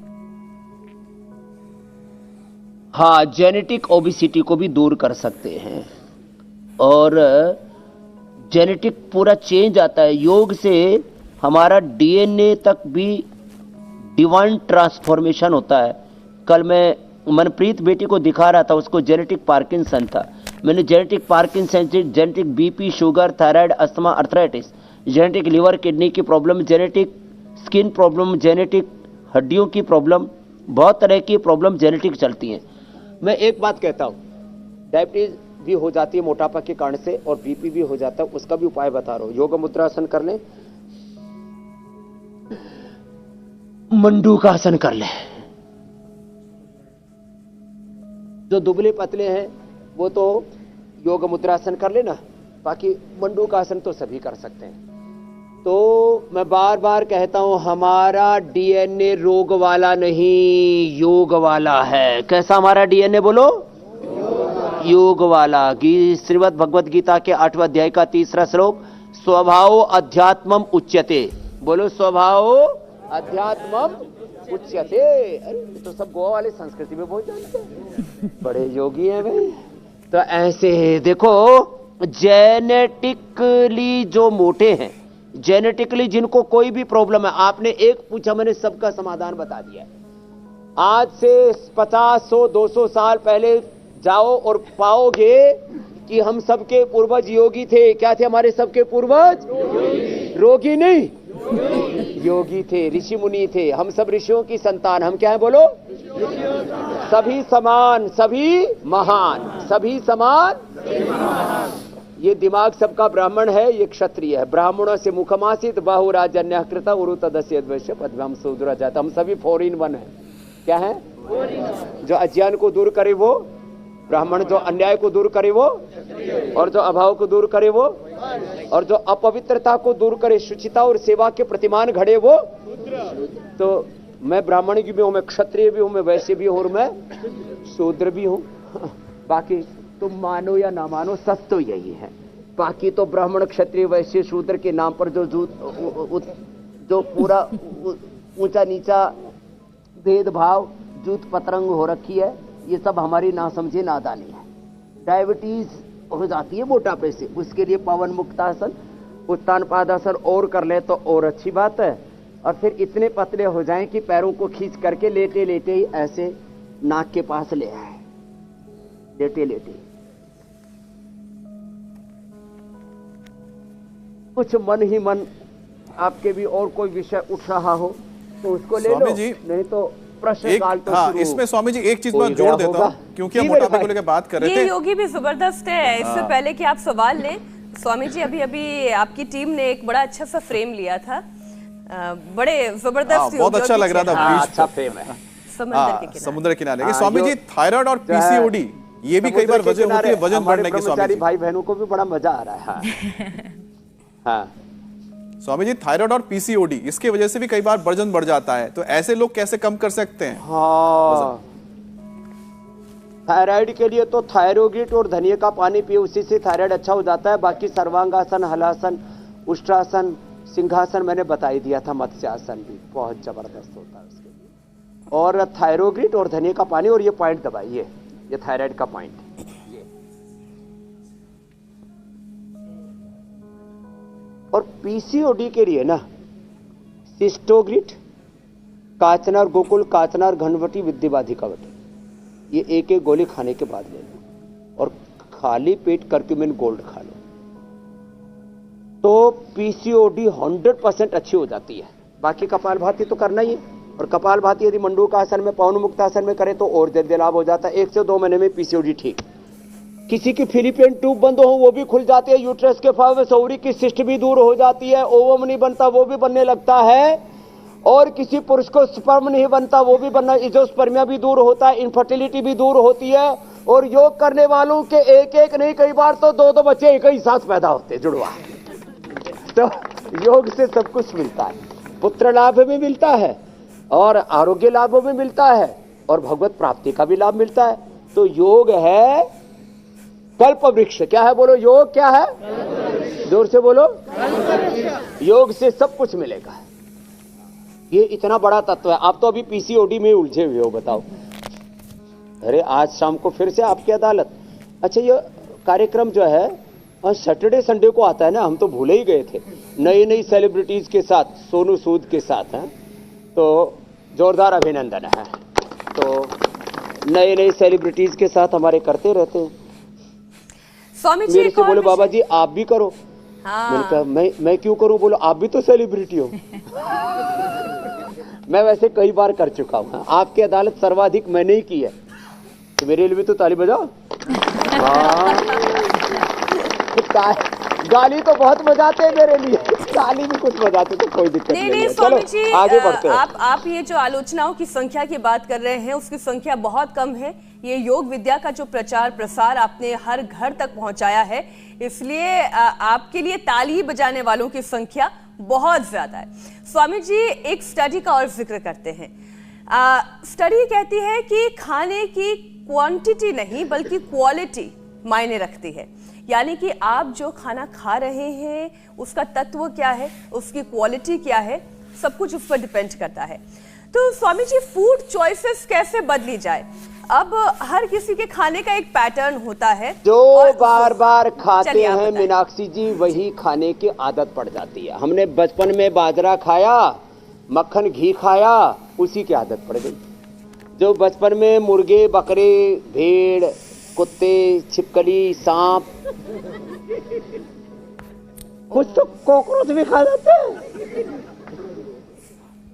हाँ, जेनेटिक ओबिसिटी को भी दूर कर सकते हैं और जेनेटिक पूरा चेंज आता है। योग से हमारा डीएनए तक भी डिवाइन ट्रांसफॉर्मेशन होता है। कल मैं मनप्रीत बेटी को दिखा रहा था, उसको जेनेटिक पार्किंसन था। मैंने genetic Parkinson, genetic BP, sugar, thyroid, asthma, arthritis, genetic liver kidney की problem, genetic skin problem, genetic, हड्डियों की प्रॉब्लम, बहुत तरह की प्रॉब्लम जेनेटिक चलती हैं। मैं एक बात कहता हूँ, डायबिटीज भी हो जाती है मोटापा के कारण से, और बीपी भी हो जाता है, उसका भी उपाय बता रहा हूँ। योग मुद्रासन कर ले, मंडू का आसन कर ले। जो दुबले पतले हैं वो तो योग मुद्रासन कर लेना, बाकी मंडू का आसन तो सभी कर सकते हैं। तो मैं बार बार कहता हूं, हमारा डीएनए रोग वाला नहीं, योग वाला है। कैसा हमारा डीएनए बोलो? योग वाला। श्रीमद् भगवद गीता के 8वें अध्याय का 3रा श्लोक, स्वभाव अध्यात्मम उच्यते। बोलो, स्वभाव अध्यात्मम उच्यते। अरे तो सब गोवा वाले संस्कृति में बहुत जानते हैं, बड़े योगी हैं भाई। तो ऐसे देखो, जेनेटिकली जो मोटे हैं, जेनेटिकली जिनको कोई भी प्रॉब्लम है, आपने एक पूछा, मैंने सबका समाधान बता दिया। आज से 50, 100, 200 साल पहले जाओ और पाओगे कि हम सबके पूर्वज योगी थे। क्या थे हमारे सबके पूर्वज? रोगी नहीं, योगी थे, ऋषि मुनि थे। हम सब ऋषियों की संतान। हम क्या है बोलो? सभी समान, सभी महान, सभी समान। ये दिमाग सबका ब्राह्मण है, ये क्षत्रिय है। ब्राह्मणों से मुखमासित बाहुराजन्य कृत उरु तदस्य द्वैश्य पद्भ्याम सूद्र जाता। हम सभी 4 in 1 है। क्या है? जो अज्ञान को दूर करे वो ब्राह्मण, जो अन्याय को दूर करे वो, और जो अभाव को दूर करे वो, और जो अपवित्रता को दूर करे, शुचिता और सेवा के प्रतिमान घड़े वो। तो मैं ब्राह्मण भी हूं, मैं क्षत्रिय भी हूं, मैं वैश्य भी हूं, और मैं शूद्र भी हूं। बाकी तुम मानो या ना मानो, सच तो यही है। बाकी तो ब्राह्मण, क्षत्रिय, वैश्य, शूद्र के नाम पर जो पूरा ऊंचा नीचा भेदभाव, जूत पतरंग हो रखी है, ये सब हमारी नासमझी नादानी है। डायबिटीज हो जाती है मोटापे से, उसके लिए पवन मुक्तासन, उत्तान पादासन और कर ले तो और अच्छी बात है। और फिर इतने पतले हो जाएं कि पैरों को खींच करके लेटे लेटे ही ऐसे नाक के पास ले आए, लेटे लेटे। कुछ मन ही मन आपके भी और कोई विषय उठ रहा हो तो उसको ले लो, नहीं तो प्रश्न काल तो शुरू। इसमें स्वामी जी एक चीज मैं जोड़ देता हूँ, क्योंकि हम मोटापे को लेकर बात कर रहे थे। ये योगी भी जबरदस्त है। इससे पहले कि आप सवाल लें, स्वामी जी अभी आपकी टीम ने एक बड़ा अच्छा सा फ्रेम लिया था, बड़े जबरदस्त, बहुत अच्छा लग रहा था। अच्छा फ्रेम है, समुद्र किनारे। स्वामी जी, थायराइड और पीसीओडी ये भी कई बार वजह होती है वजन बढ़ने की। स्वामी जी, भाई बहनों को भी बड़ा मजा आ रहा है। हाँ स्वामी जी, थायराइड और पीसीओडी इसके वजह से भी कई बार वजन बढ़ जाता है, तो ऐसे लोग कैसे कम कर सकते हैं? हाँ, थायराइड के लिए तो थायरोगिट और धनिया का पानी पिए, उसी से थायराइड अच्छा हो जाता है। बाकी सर्वांगासन, हलासन, उष्ट्रासन, सिंहासन मैंने बता ही दिया था। मत्स्यासन भी बहुत जबरदस्त होता है उसके लिए। और थायरोगिट और धनिया का पानी, और ये पॉइंट दबाइए, ये थायराइड का पॉइंट। और पीसीओडी के लिए ना सिस्टोग्रिट, काचनार गोकुल, काचनार घनवटी, विद्यबाधिकावटी, ये एक एक गोली खाने के बाद ले लो, और खाली पेट करक्यूमिन गोल्ड खा लो, तो पीसीओडी 100% अच्छी हो जाती है। बाकी कपालभाति तो करना ही है, और कपालभाति यदि मंडू का आसन में, पवन मुक्त आसन में करे तो और जल्दी लाभ हो जाता है। 1 से 2 महीने में पीसीओडी ठीक। किसी की फिलिपियन ट्यूब बंद हो वो भी खुल जाती है, यूट्रस के फाव में सौरी की सिस्ट भी दूर हो जाती है, ओवम नहीं बनता वो भी बनने लगता है, और किसी पुरुष को स्पर्म नहीं बनता वो भी बनना, इजोस्पर्मिया भी दूर होता है, इनफर्टिलिटी भी दूर होती है। और योग करने वालों के एक एक नहीं, कई बार तो 2-2 बच्चे एक ही साथ पैदा होते, जुड़वा। तो योग से सब कुछ मिलता है, पुत्र लाभ भी मिलता है, और आरोग्य लाभ भी मिलता है, और भगवत प्राप्ति का भी लाभ मिलता है। तो योग है कल्प वृक्ष। क्या है बोलो? योग क्या है? जोर से बोलो। योग से सब कुछ मिलेगा। ये इतना बड़ा तत्व है। आप तो अभी पीसीओडी में उलझे हुए हो, बताओ। अरे आज शाम को फिर से आपकी अदालत। अच्छा, ये कार्यक्रम जो है सैटरडे संडे को आता है ना, हम तो भूले ही गए थे। नई नई सेलिब्रिटीज के साथ, सोनू सूद के साथ है, तो जोरदार अभिनंदन है। तो नए नए सेलिब्रिटीज के साथ हमारे करते रहते हैं। स्वामी जी मेरे से बोले बाबा जी आप भी करो, मैंने कहा मैं क्यों करूं? बोलो आप भी तो सेलिब्रिटी हो। मैं वैसे कई बार कर चुका हूं। आपकी अदालत सर्वाधिक मैंने ही की है, तो मेरे लिए भी तो ताली बजाओ। गाली तो बहुत बजाते हैं मेरे लिए, ताली भी कुछ बजाते तो कोई दिक्कत नहीं है। स्वामी जी, आगे बढ़ते हैं। आप ये जो आलोचनाओं की संख्या की बात कर रहे हैं, उसकी संख्या बहुत कम है। ये योग विद्या का जो प्रचार प्रसार आपने हर घर तक पहुंचाया है, इसलिए आपके लिए ताली बजाने वालों की संख्या बहुत ज्यादा है। स्वामी जी, एक स्टडी का और जिक्र करते हैं। स्टडी कहती है कि खाने की क्वांटिटी नहीं बल्कि क्वालिटी मायने रखती है, यानी कि आप जो खाना खा रहे हैं उसका तत्व क्या है, उसकी क्वालिटी क्या है, सब कुछ उस पर डिपेंड करता है। तो स्वामी जी, फूड चॉइसेस कैसे बदली जाए? अब हर किसी के खाने का एक पैटर्न होता है, जो बार बार खाते हैं मीनाक्षी जी, वही खाने की आदत पड़ जाती है। हमने बचपन में बाजरा खाया, मक्खन घी खाया, उसी की आदत पड़ गई। जो बचपन में मुर्गे, बकरे, भेड़, कुत्ते, छिपकली, सांप, कुछ तो कॉकरोच भी खा जाते हैं।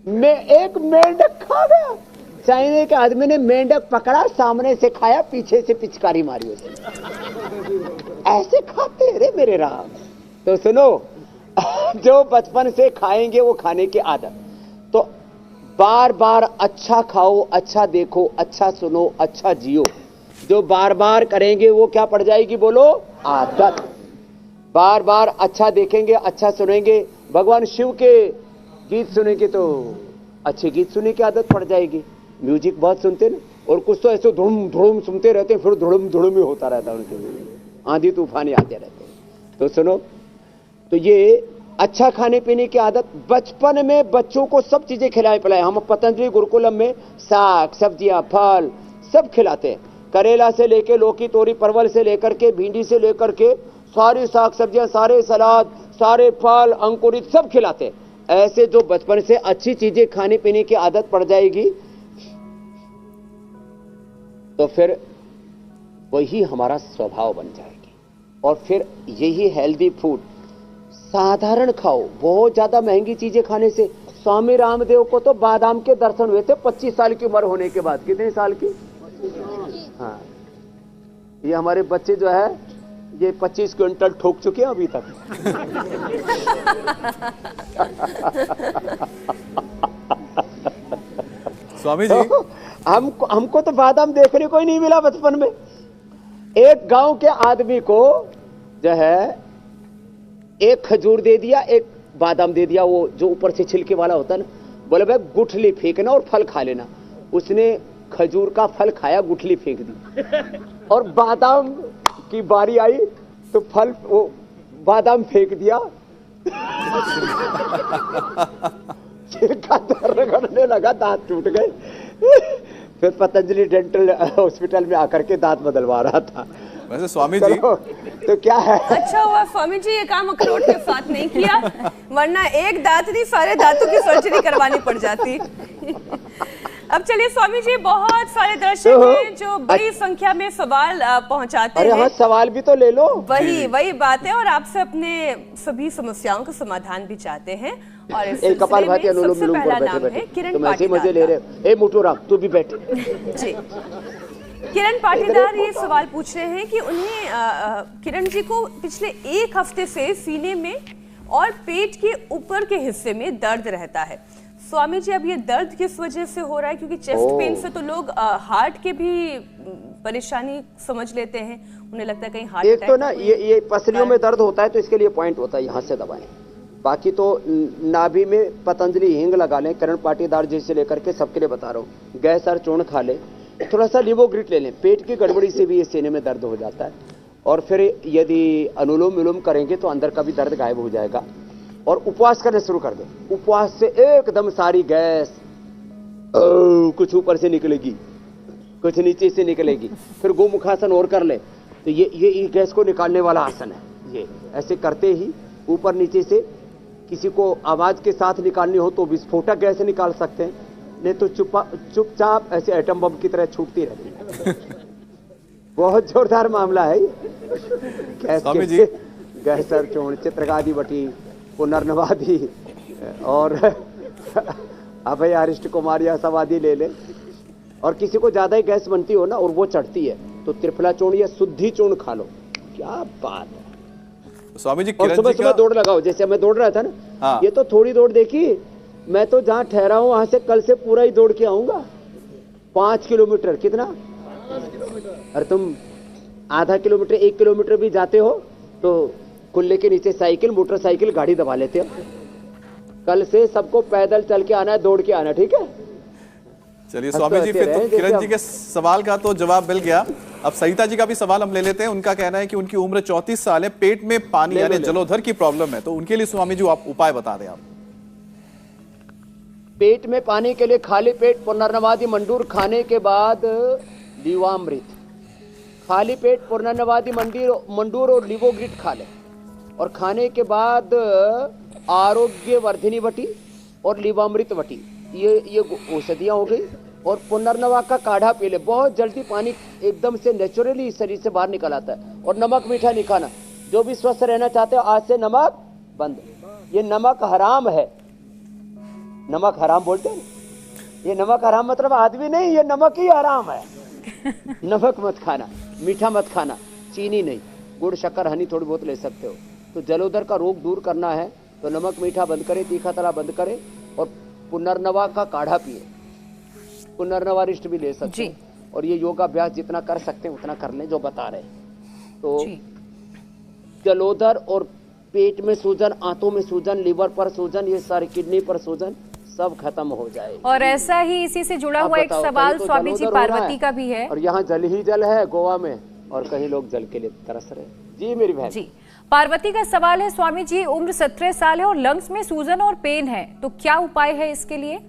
मैं एक मेंढक खा गया। चाइना के आदमी ने मेंढक पकड़ा, सामने से खाया, पीछे से पिचकारी मारी उसे। ऐसे खाते रे मेरे राम। तो सुनो, जो बचपन से खाएंगे वो खाने की आदत, तो बार बार अच्छा खाओ, अच्छा देखो, अच्छा सुनो, अच्छा जियो। जो बार बार करेंगे वो क्या पड़ जाएगी? बोलो, आदत। बार बार अच्छा देखेंगे, अच्छा सुनेंगे, भगवान शिव के गीत सुनेंगे तो अच्छे गीत सुनने की आदत पड़ जाएगी। म्यूजिक बहुत सुनते ना, और कुछ तो ऐसे धुम धुम सुनते रहते हैं, फिर धुड़ुम धुड़ुम ही होता रहता है उनके, आंधी तूफान ही आते रहते हैं। तो सुनो, तो ये अच्छा खाने पीने की आदत, बचपन में बच्चों को सब चीजें खिलाए पिलाए। हम पतंजलि गुरुकुलम में साग सब्जियां फल सब खिलाते हैं। करेला से लेके लौकी तोरी परवल से लेकर के भिंडी से लेकर के सारी साग सब्जियां, सारे सलाद, सारे फल अंकुरित सब खिलाते हैं। ऐसे जो बचपन से अच्छी चीजें खाने पीने की आदत पड़ जाएगी तो फिर वही हमारा स्वभाव बन जाएगी। और फिर यही हेल्दी फूड साधारण खाओ, बहुत ज्यादा महंगी चीजें खाने से। स्वामी रामदेव को तो बादाम के दर्शन हुए थे 25 साल की उम्र होने के बाद। कितने साल की? हाँ, ये हमारे बच्चे जो है ये 25 क्विंटल ठोक चुके हैं अभी तक। स्वामी जी, तो हमको तो बादाम देखने को ही नहीं मिला बचपन में। एक गांव के आदमी को जो है एक खजूर दे दिया, एक बादाम दे दिया, वो जो ऊपर से छिलके वाला होता है ना, बोले भाई गुठली फेंकना और फल खा लेना। उसने खजूर का फल खाया, गुठली फेंक दी, और बादाम की बारी आई तो फल वो बादाम फेंक दिया। छिलका दर्द करने लगा, दांत टूट गए। फिर पतंजलि डेंटल हॉस्पिटल में आकर के दांत बदलवा रहा था। वैसे स्वामी जी, तो क्या है, अच्छा हुआ स्वामी जी ये काम अखरोट के साथ नहीं किया, वरना एक दांत नहीं सारे दांतों की सर्जरी करवानी पड़ जाती। अब चलिए स्वामी जी, बहुत सारे दर्शक हैं जो बड़ी संख्या में सवाल पहुंचाते हैं। हाँ, सवाल भी तो ले लो। वही बात है, और आपसे अपने सभी समस्याओं का समाधान भी चाहते हैं। और इस कपाल भाती सिलसिले में अनुलोम सबसे विलोम पहला पर नाम बैठे है बैठे किरण तुम ऐसे मजे पाटीदार ले रहे हो। ए मोटू राम, तू भी बैठ। जी, किरण पाटीदार ये सवाल पूछ रहे हैं कि उन्हें किरण जी को पिछले 1 हफ्ते से सीने में और पेट के ऊपर के हिस्से में दर्द रहता है। स्वामी जी, अब ये दर्द किस वजह से हो रहा है? क्योंकि चेस्ट पेन से तो लोग हार्ट के भी परेशानी समझ लेते हैं, उन्हें लगता है कहीं हार्ट एक तो ना ये पसलियों में दर्द होता है तो इसके लिए पॉइंट होता है, यहाँ से दबाएं। बाकी तो नाभि में पतंजलि हींग लगा लें। किरण पाटीदार जी से लेकर के सबके लिए बता रहा हूँ। गैस और चूर्ण खा लें, थोड़ा सा लिवोग्रिट ले लें। पेट की गड़बड़ी से भी ये सीने में दर्द हो जाता है। और फिर यदि अनुलोम विलोम करेंगे तो अंदर का भी दर्द गायब हो जाएगा। और उपवास करना शुरू कर दें। उपवास से एकदम सारी गैस कुछ ऊपर से निकलेगी, कुछ नीचे से निकलेगी। फिर गोमुखासन और कर ले तो ये गैस को निकालने वाला आसन है। ये ऐसे करते ही ऊपर नीचे से, किसी को आवाज के साथ निकालनी हो तो विस्फोटक गैस निकाल सकते हैं, नहीं तो चुपचाप ऐसे एटम बम की तरह छूटती रहती है। बहुत जोरदार मामला है। स्वामी जी, गैसर चूर्ण, चित्रगादी बटी, पुनर्नवादी और अभय अरिष्ट कुमार, यह सब आदि ले ले। और किसी को ज्यादा ही गैस बनती हो ना और वो चढ़ती है तो त्रिफला चूर्ण या शुद्धि चूर्ण खा लो, क्या बात है। स्वामी जी, और किरण सुबह जी सुबह का दौड़ लगाओ, जैसे मैं दौड़ रहा था ना, हाँ। ये तो थोड़ी दौड़ देखी, मैं तो जहाँ ठहरा हूँ वहां से कल से पूरा ही दौड़ के आऊंगा। 5 किलोमीटर, कितना? अरे तुम आधा किलोमीटर 1 किलोमीटर भी जाते हो तो कुल्ले के नीचे साइकिल, मोटरसाइकिल, गाड़ी दबा लेते हो। कल से सबको पैदल चल के आना है, दौड़ के आना है, ठीक है? चलिए स्वामी जी, फिर तो किरण जी के सवाल का तो जवाब मिल गया। अब सरिता जी का भी सवाल हम ले लेते हैं। उनका कहना है कि उनकी उम्र 34 साल है, पेट में पानी यानी जलोदर की प्रॉब्लम है, तो उनके लिए स्वामी जी आप उपाय बता दें। आप पेट में पानी के लिए खाली पेट पुनर्नवादी मंडूर खाने के बाद लीवामृत, खाली पेट पुनर्नवादी मंडूर और लीवोग्रिट खा ले, और खाने के बाद आरोग्य वर्धिनी वटी और लीवामृत वटी, ये औषधियां हो गई। और पुनर्नवा का काढ़ा पी ले, बहुत जल्दी पानी एकदम से नेचुरली शरीर से बाहर निकल आता है। और नमक मीठा नहीं खाना, जो भी स्वस्थ रहना चाहते हो आज से नमक बंद। ये नमक हराम है, नमक हराम बोलते हैं, ये नमक हराम मतलब आदमी नहीं, ये नमक ही हराम है। नमक मत खाना, मीठा मत खाना, चीनी नहीं, गुड़ शक्कर हनी थोड़ी बहुत ले सकते हो। तो जलोदर का रोग दूर करना है तो नमक मीठा बंद करें, तीखा तला बंद करें और पुनर्नवा का काढ़ा पिए। पुनर्नवा रिष्ट भी ले सकते हैं और ये योगाभ्यास जितना कर सकते हैं उतना कर लें जो बता रहे हैं। तो जलोदर और पेट में सूजन, आंतों में सूजन, लीवर पर सूजन, ये सारे किडनी पर सूजन सब खत्म हो जाए। और ऐसा ही इसी से जुड़ा हुआ एक सवाल तो स्वामी जी पार्वती का भी है। और यहाँ जल ही जल है गोवा में, और कहीं लोग जल के लिए तरस रहे। जी मेरी बहन जी, पार्वती का सवाल है, स्वामी जी उम्र 17 साल है और लंग्स में सूजन और पेन है, तो क्या उपाय है इसके लिए?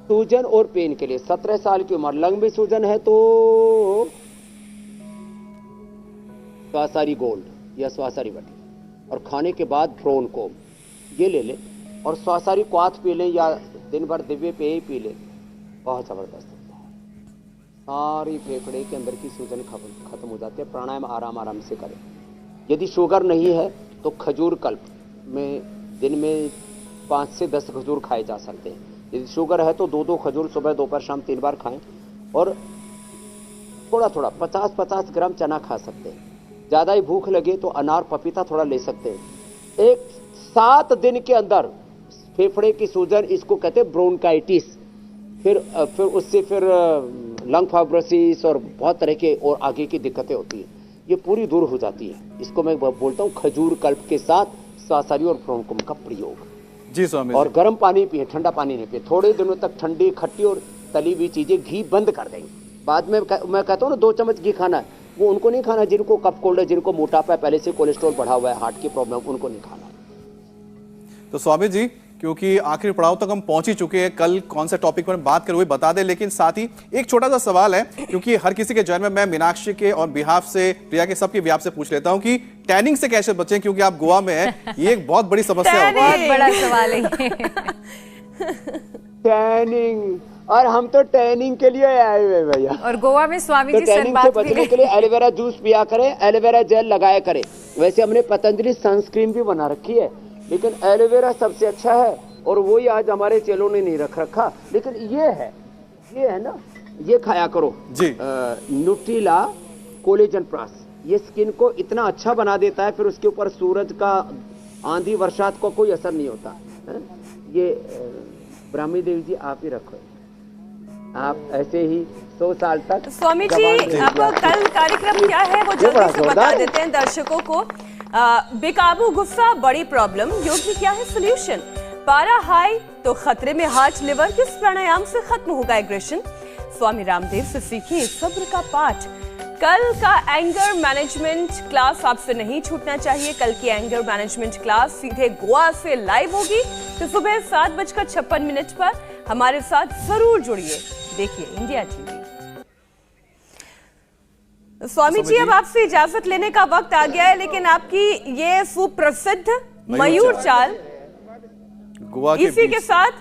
सूजन और पेन के लिए 17 साल की उम्र, लंग में सूजन है तो स्वासारी गोल्ड या स्वासारी बटी, और खाने के बाद फ्रोन को ये ले लें, और स्वासारी क्वाथ पी लें या दिन भर दिव्य पेय पी लें, बहुत जबरदस्त होता है। सारी फेफड़े के अंदर की सूजन खत्म हो जाती है। प्राणायाम आराम आराम से करें। यदि शुगर नहीं है तो खजूर कल्प में दिन में 5 से 10 खजूर खाए जा सकते हैं। यदि शुगर है तो 2-2 खजूर सुबह दोपहर शाम 3 बार खाएं, और थोड़ा थोड़ा 50-50 ग्राम चना खा सकते हैं। ज़्यादा ही भूख लगे तो अनार पपीता थोड़ा ले सकते हैं। एक 7 दिन के अंदर फेफड़े की सूजन, इसको कहते हैं ब्रोंकाइटिस, फिर उससे लंग फाइब्रोसिस और बहुत तरह के और आगे की दिक्कतें होती हैं, ये पूरी दूर हो जाती है। इसको मैं बोलता हूँ खजूर कल्प के साथ स्वासारी और ब्रोंकुम का प्रयोग। जी स्वामी। और गर्म पानी पिए, ठंडा पानी नहीं पिए। थोड़े दिनों तक ठंडी, खट्टी और तली हुई चीजें, घी बंद कर देंगे। बाद में मैं कहता हूँ ना 2 चम्मच घी खाना है, वो उनको नहीं खाना जिनको कफ कोल्ड है, जिनको मोटापा है, पहले से कोलेस्ट्रॉल बढ़ा हुआ है, हार्ट की प्रॉब्लम, उनको नहीं खाना। तो स्वामी जी, क्योंकि आखिरी पड़ाव तक हम पहुंच ही चुके हैं, कल कौन सा टॉपिक पर बात करें हुए बता दें, लेकिन साथ ही एक छोटा सा सवाल है, क्योंकि हर किसी के जन्म में मैं मीनाक्षी के और बिहाफ से, प्रिया के, सबके बिहाफ से पूछ लेता हूं कि टैनिंग से कैसे बचें, क्योंकि आप गोवा में हैं, ये एक बहुत बड़ी समस्या है। बहुत बड़ा सवाल है। टैनिंग, और हम तो टैनिंग के लिए आए हुए भैया। और गोवा में स्वामी तो जी टैनिंग से बचने के लिए एलोवेरा जूस पिया करें, एलोवेरा जेल लगाया करें। वैसे हमने पतंजलि सनस्क्रीन भी बना रखी है, लेकिन एलोवेरा सबसे अच्छा है और वही आज हमारे चेलों ने नहीं रखा। लेकिन ये है ना, ये खाया करो जी। न्यूट्रीला कोलेजन प्लस, ये स्किन को इतना अच्छा बना देता है, फिर उसके ऊपर सूरज का, आंधी वर्षात को कोई असर नहीं होता है? ये ब्राह्मी देवी जी आप ही रखो, आप ऐसे ही 100 साल तक। स्वामी जी, अब कल कार्यक्रम क्या है वो जल्दी से बता देते हैं दर्शकों को। बेकाबू गुस्सा बड़ी प्रॉब्लम, योग की क्या है सोल्यूशन? पारा हाई तो खतरे में हार्ट लिवर, किस प्राणायाम से खत्म होगा एग्रेशन? स्वामी रामदेव से सीखिए सब्र का पाठ। कल का एंगर मैनेजमेंट क्लास आपसे नहीं छूटना चाहिए। कल की एंगर मैनेजमेंट क्लास सीधे गोवा से लाइव होगी, तो सुबह 7:56 पर हमारे साथ जरूर जुड़िए। देखिए इंडिया टीवी। स्वामी जी, अब आपसे इजाजत लेने का वक्त आ गया है, लेकिन आपकी ये सुप्रसिद्ध मयूर चाल, गोवा इसी के साथ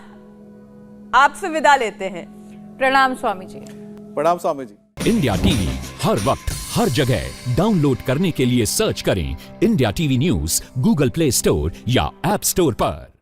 आपसे विदा लेते हैं। प्रणाम स्वामी जी। प्रणाम स्वामी जी। इंडिया टीवी हर वक्त हर जगह डाउनलोड करने के लिए सर्च करें India TV news Google play store या ऐप स्टोर पर।